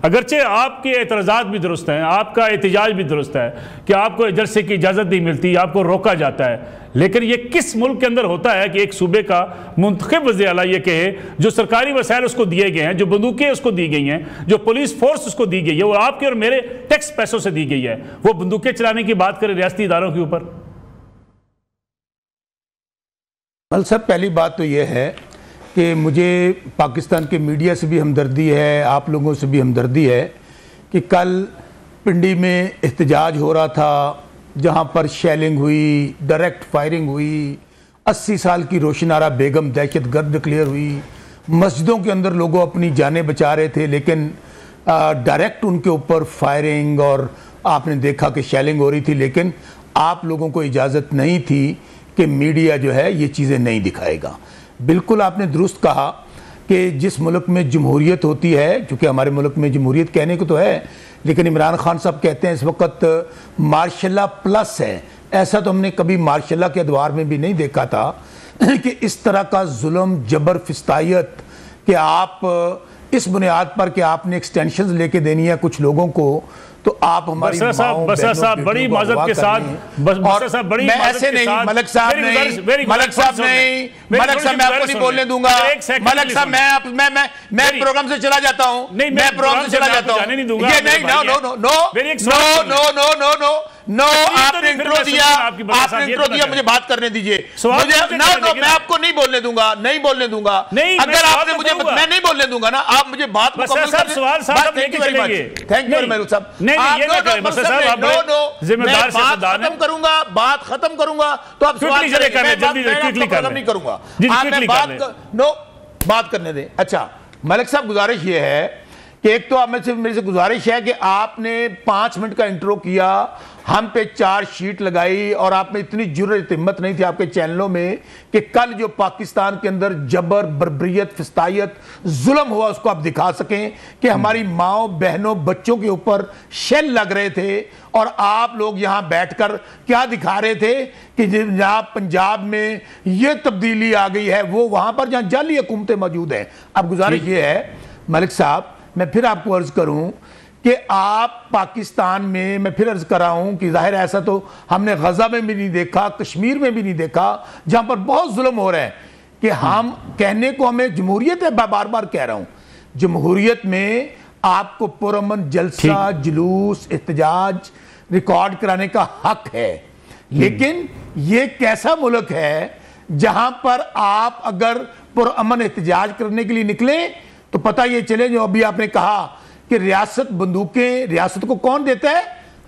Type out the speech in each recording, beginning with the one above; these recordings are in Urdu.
اگرچہ آپ کے اعتراضات بھی درست ہیں، آپ کا احتجاج بھی درست ہے کہ آپ کو جلسے کی اجازت نہیں ملتی، آپ کو روکا جاتا ہے، لیکن یہ کس ملک کے اندر ہوتا ہے کہ ایک صوبے کا منتخب وزیر اعلیٰ یہ کہے جو سرکاری وسائل اس کو دیے گئے ہیں، جو بندوقیں اس کو دی گئی ہیں، جو پولیس فورس اس کو دی گئی ہے، وہ آپ کے اور میرے ٹیکس پیسوں سے دی گئی ہے، وہ بندوقیں چلانے کی بات کرے ریاستی اداروں کے اوپر؟ مل صاحب، پہلی بات تو یہ ہے کہ مجھے پاکستان کے میڈیا سے بھی ہمدردی ہے، آپ لوگوں سے بھی ہمدردی ہے کہ کل پنڈی میں احتجاج ہو رہا تھا جہاں پر شیلنگ ہوئی، ڈائریکٹ فائرنگ ہوئی، 80 سال کی روشن آرا بیگم دہشت گرد ڈکلیئر ہوئی، مسجدوں کے اندر لوگوں اپنی جانیں بچا رہے تھے لیکن ڈائریکٹ ان کے اوپر فائرنگ اور آپ نے دیکھا کہ شیلنگ ہو رہی تھی، لیکن آپ لوگوں کو اجازت نہیں تھی کہ میڈیا جو ہے یہ چیزیں نہیں دکھائے گا۔ بالکل آپ نے درست کہا کہ جس ملک میں جمہوریت ہوتی ہے، چونکہ ہمارے ملک میں جمہوریت کہنے کو تو ہے لیکن عمران خان صاحب کہتے ہیں اس وقت مارشل لا پلس ہے، ایسا تو ہم نے کبھی مارشل لا کے ادوار میں بھی نہیں دیکھا تھا کہ اس طرح کا ظلم، جبر، فسطائیت کہ آپ اس بنیاد پر کہ آپ نے ایکسٹینشنز لے کے دینی ہے کچھ لوگوں کو، تو آپ ہماری ماؤں بسر صاحب بڑی معذرت کے ساتھ میں ایسے نہیں، ملک صاحب نہیں، ملک صاحب نہیں، ملک صاحب میں آپ کو نہیں بولنے دوں گا، ملک صاحب میں پروگرام سے چلا جاتا ہوں، میں پروگرام سے چلا جاتا ہوں، یہ نہیں، نو نو نو نو نو نو نو نو نو آپ نے انٹرو دیا، مجھے بات کرنے دیجئے، میں آپ کو نہیں بولنے دوں گا، نہیں بولنے دوں گا، اگر آپ نے مجھے، میں نہیں بولنے دوں گا نا، آپ مجھے بات مکمل کر دیں، تھینک یو ملک صاحب، میں بات ختم کروں گا، بات ختم کروں گا تو آپ سوال کریں، نہیں کروں گا، بات کرنے دیں۔ اچھا ملک صاحب، گزارش یہ ہے کہ ایک تو میرے سے گزارش ہے کہ آپ نے 5 منٹ کا انٹرو کیا، ہم پہ 4 شیٹ لگائی، اور آپ میں اتنی جرأت ہمت نہیں تھی آپ کے چینلوں میں کہ کل جو پاکستان کے اندر جبر، بربریت، فسطائیت، ظلم ہوا اس کو آپ دکھا سکیں کہ ہماری ماؤں، بہنوں، بچوں کے اوپر شیل لگ رہے تھے، اور آپ لوگ یہاں بیٹھ کر کیا دکھا رہے تھے کہ جناب پنجاب میں یہ تبدیلی آ گئی ہے، وہ وہاں پر جہاں جعلی حکومتیں موجود ہیں۔ اب گزارش یہ ہے ملک صاحب، میں پھر آپ کو عرض کروں کہ آپ پاکستان میں پھر عرض کر رہا ہوں کہ ظاہر ایسا تو ہم نے غزہ میں بھی نہیں دیکھا، کشمیر میں بھی نہیں دیکھا، جہاں پر بہت ظلم ہو رہا ہے، کہ ہم کہنے کو ہمیں جمہوریت ہے، بار بار کہہ رہا ہوں، جمہوریت میں آپ کو پرامن جلسہ، جلوس، احتجاج ریکارڈ کرانے کا حق ہے، لیکن یہ کیسا ملک ہے جہاں پر آپ اگر پرامن احتجاج کرنے کے لیے نکلیں تو پتہ یہ چلے، جو ابھی آپ نے کہا کہ ریاست بندوقیں، ریاست کو کون دیتا ہے؟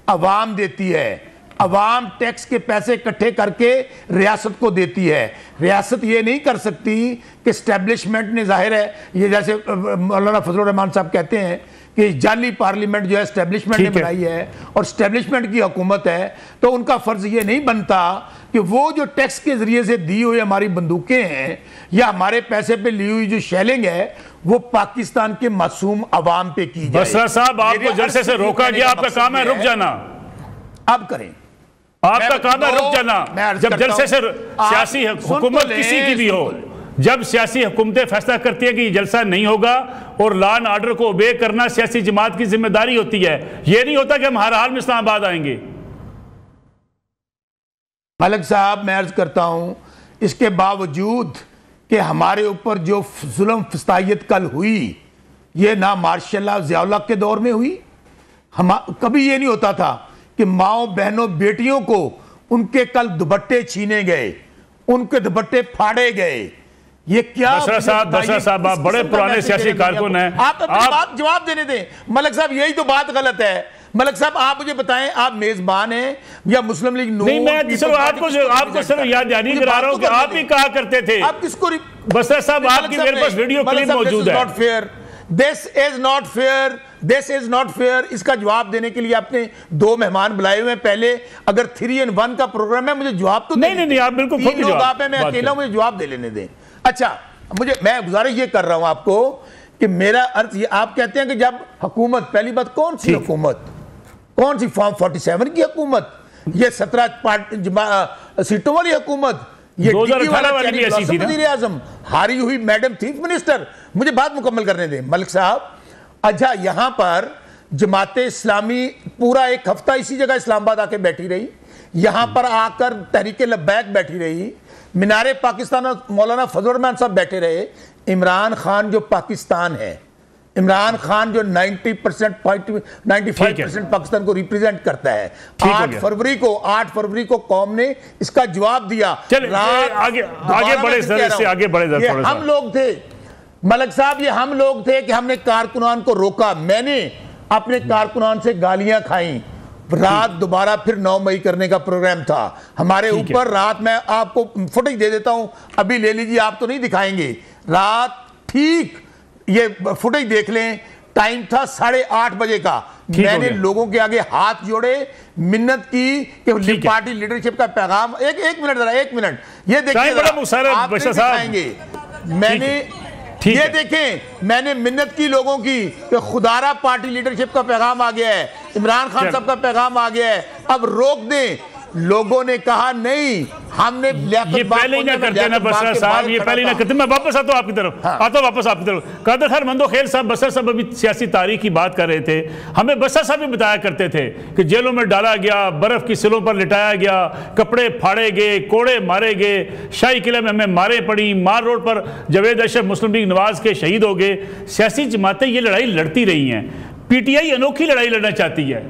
عوام دیتی ہے، عوام ٹیکس کے پیسے اکٹھے کر کے ریاست کو دیتی ہے۔ ریاست یہ نہیں کر سکتی کہ اسٹیبلشمنٹ نے، ظاہر ہے یہ جیسے مولانا فضل الرحمان صاحب کہتے ہیں کہ جعلی پارلیمنٹ جو ہے اسٹیبلشمنٹ نے بنائی ہے اور اسٹیبلشمنٹ کی حکومت ہے، تو ان کا فرض یہ نہیں بنتا کہ وہ جو ٹیکس کے ذریعے سے دی ہوئی ہماری بندوقیں ہیں یا ہمارے پیسے پہ لی ہوئی جو شیلنگ ہے وہ پاکستان کے معصوم عوام پہ کی جائے۔ بسرا صاحب، آپ کو جلسے سے روکا گیا، آپ کا کام ہے رک جانا، اب کریں، آپ کا کام ہے رک جانا۔ جب جلسے سے سیاسی حکومت کسی کی بھی ہو، جب سیاسی حکومتیں فیصلہ کرتی ہیں کہ یہ جلسہ نہیں ہوگا اور لا اینڈ آرڈر کو اوبے کرنا سیاسی جماعت کی ذمہ داری ہوتی ہے، یہ نہیں ہوتا کہ ہم ہر حال میں اسلام آباد آئیں گے۔ ملک صاحب، میں عرض کرتا ہوں، اس کے باوجود کہ ہمارے اوپر جو ظلم فسطائیت کل ہوئی، یہ نہ مارشل اللہ ضیاء اللہ کے دور میں ہوئی، کبھی یہ نہیں ہوتا تھا کہ ماؤں، بہنوں، بیٹیوں کو ان کے کل دوپٹے چھینے گئے، ان کے دوپٹے پھاڑے گئے۔ یہ کیا بسرا صاحب آپ بڑے پرانے سیاسی کارکن ہیں، آپ اپنی بات جواب دینے دیں۔ ملک صاحب، یہی تو بات غلط ہے۔ ملک صاحب، آپ مجھے بتائیں، آپ میزبان ہیں یا مسلم لیگ نون؟ نہیں، میں آپ کو صرف یاد دہانی کرا رہا ہوں کہ آپ ہی کہا کرتے تھے۔ آپ کس کو؟ بسرا صاحب، آپ کی میرے پاس ویڈیو کلپ موجود ہے۔ This is not fair, this is not fair۔ اس کا جواب دینے کے لیے آپ نے 2 مہمان بلائے ہوئے ہیں۔ پہلے اگر 3 in 1 کا پروگرام ہے، مجھے جواب تو دیں۔ نہیں، آپ بالکل خود لوگ آپ ہیں، میں اکیلا ہوں، مجھے جواب دے لینے دیں۔ اچھا، میں گزارش یہ کر رہا ہوں آپ کو کہ میرا عرض یہ، آپ کہتے ہیں کہ جب حکومت، پہلی بات کون سی حکومت؟ کون سی فارم 47 کی حکومت؟ یہ 17 سیٹوں والی حکومت؟ یہ 2018 والی بھی ایسی تھی نا؟ وزیر اعظم ہاری ہوئی میڈم چیف منسٹر؟ مجھے بات مکمل کرنے دیں۔ ملک صاحب، اچھا یہاں پر جماعت اسلامی پورا ایک ہفتہ اسی جگہ اسلام آباد آ کے بیٹھی رہی, یہاں پر آ کر تحریک لبیک بیٹھی رہی, مینار پاکستان مولانا فضل الرحمان صاحب بیٹھے رہے. عمران خان جو پاکستان ہے, عمران خان جو 95% پاکستان کو ریپریزنٹ کرتا ہے, 8 فروری کو قوم نے اس کا جواب دیا. آگے بڑھے ہم لوگ تھے ملک صاحب, یہ ہم لوگ تھے کہ ہم نے کارکنان کو روکا. میں نے اپنے کارکنان سے گالیاں کھائیں. رات دوبارہ پھر 9 مئی کرنے کا پروگرام تھا ہمارے اوپر. رات میں آپ کو فوٹیج دے دیتا ہوں, ابھی لے لیجیے, آپ تو نہیں دکھائیں گے. رات ٹھیک یہ فوٹیج دیکھ لیں, ٹائم تھا 8:30 بجے کا. میں نے لوگوں کے آگے ہاتھ جوڑے, منت کی کہ پارٹی لیڈرشپ کا پیغام. ایک منٹ ذرا, ایک منٹ یہ دیکھیں, آپ نہیں دکھائیں گے. میں نے یہ دیکھیں, میں نے منت کی لوگوں کی کہ خدارہ پارٹی لیڈرشپ کا پیغام آ گیا ہے, عمران خان صاحب کا پیغام آ گیا ہے, اب روک دیں. لوگوں نے کہا نہیں, ہم نے یہ پہلے ہی نہ کرتے نا بسر صاحب, یہ پہلے ہی نہ کرتے. میں واپس آتا ہوں آپ کی طرف, قادر خیر مندو خیل صاحب, بسر صاحب ابھی سیاسی تاریخ کی بات کر رہے تھے. ہمیں بسر صاحب بھی بتایا کرتے تھے کہ جیلوں میں ڈالا گیا, برف کی سلوں پر لٹایا گیا, کپڑے پھاڑے گئے, کوڑے مارے گئے, شاہی قلعہ میں ہمیں مارے پڑی, مار روڈ پر جاوید اشرف مسلم لیگ نواز کے شہید ہو گئے. سیاسی جماعتیں یہ لڑائی لڑتی رہی ہیں, پی ٹی آئی انوکھی لڑائی لڑنا چاہتی ہے.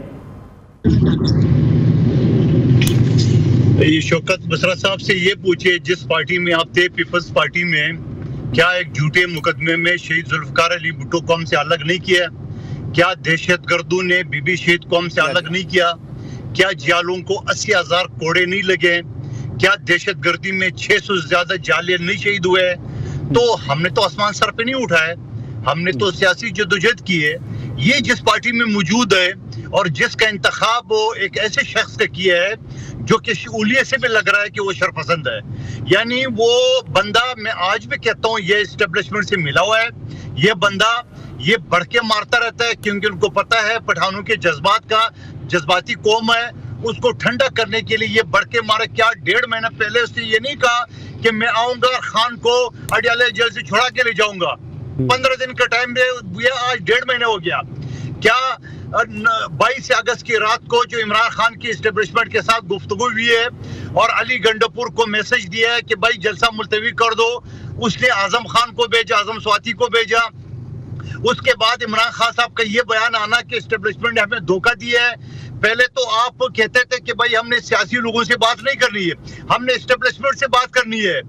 شوکت بسرا صاحب سے یہ پوچھے, جس پارٹی میں آپ تھے, پیپلز پارٹی میں, کیا ایک جھوٹے مقدمے میں شہید ذوالفقار علی بھٹو قوم سے الگ نہیں کیا؟ کیا دہشت گردوں نے بی بی شہید قوم سے الگ نہیں کیا؟ کیا جالوں کو 80,000 کوڑے نہیں لگے؟ کیا دہشت گردی میں 600 سے زیادہ جالے نہیں شہید ہوئے؟ تو ہم نے تو آسمان سر پہ نہیں اٹھائے, ہم نے تو سیاسی جدوجہد کی ہے. یہ جس پارٹی میں موجود ہے اور جس کا انتخاب ایک ایسے شخص کا کیا ہے جو کہ شعولیت سے بھی لگ رہا ہے کہ وہ شرپسند ہے, یعنی وہ بندہ, میں آج بھی کہتا ہوں, یہ اسٹیبلشمنٹ سے ملا ہوا ہے. یہ بندہ یہ بڑھ کے مارتا رہتا ہے کیونکہ ان کو پتا ہے پٹھانوں کے جذباتی قوم ہے, اس کو ٹھنڈا کرنے کے لیے یہ بڑھ کے مارا. کیا 1.5 مہینہ پہلے اس نے یہ نہیں کہا کہ میں آؤں گا خان کو اڈیالہ جیل سے چھڑا کے لے جاؤں گا؟ 15 دن کا ٹائم دے, آج 1.5 مہینہ ہو گیا. کیا 22 اگست کی رات کو جو عمران خان کی اسٹیبلشمنٹ کے ساتھ گفتگو ہوئی ہے اور علی گنڈپور کو میسج دیا ہے کہ بھائی جلسہ ملتوی کر دو, اس نے اعظم خان کو بھیجا, اعظم سواتی کو بھیجا. اس کے بعد عمران خان صاحب کا یہ بیان آنا کہ اسٹیبلشمنٹ نے ہمیں دھوکہ دیا ہے. پہلے تو آپ کہتے تھے کہ بھائی ہم نے سیاسی لوگوں سے بات نہیں کرنی ہے, ہم نے اسٹیبلشمنٹ سے بات کرنی ہے.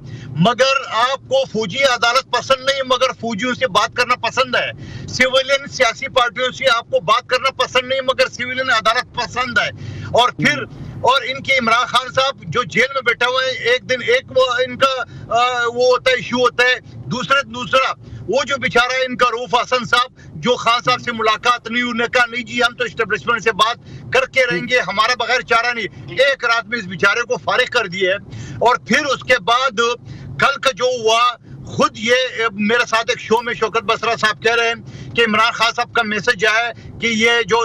مگر آپ کو فوجی عدالت پسند نہیں, مگر فوجیوں سے بات کرنا پسند ہے. سیویلین سیاسی پارٹیوں سے آپ کو بات کرنا پسند نہیں, مگر سیویلین عدالت پسند ہے. اور پھر ان کے عمران خان صاحب جو جیل میں بیٹھا ہوئے ہیں, ایک دن ان کا وہ ہوتا ہے, ایشو ہوتا ہے, دوسرا وہ جو بیچارہ ہے ان کا روف حسن صاحب, جو خان صاحب سے ملاقات نہیں, انہوں نے کہا نہیں جی ہم تو اسٹیبلشمنٹ سے بات کر کے رہیں گے, ہمارا بغیر چارہ نہیں. ایک رات میں اس بیچارے کو فارغ کر دیا ہے. اور پھر اس کے بعد کل کا جو ہوا, خود یہ میرے ساتھ ایک شو میں شوکت بسرا صاحب کہہ رہے ہیں کہ عمران خان صاحب کا میسج آیا ہے کہ یہ جو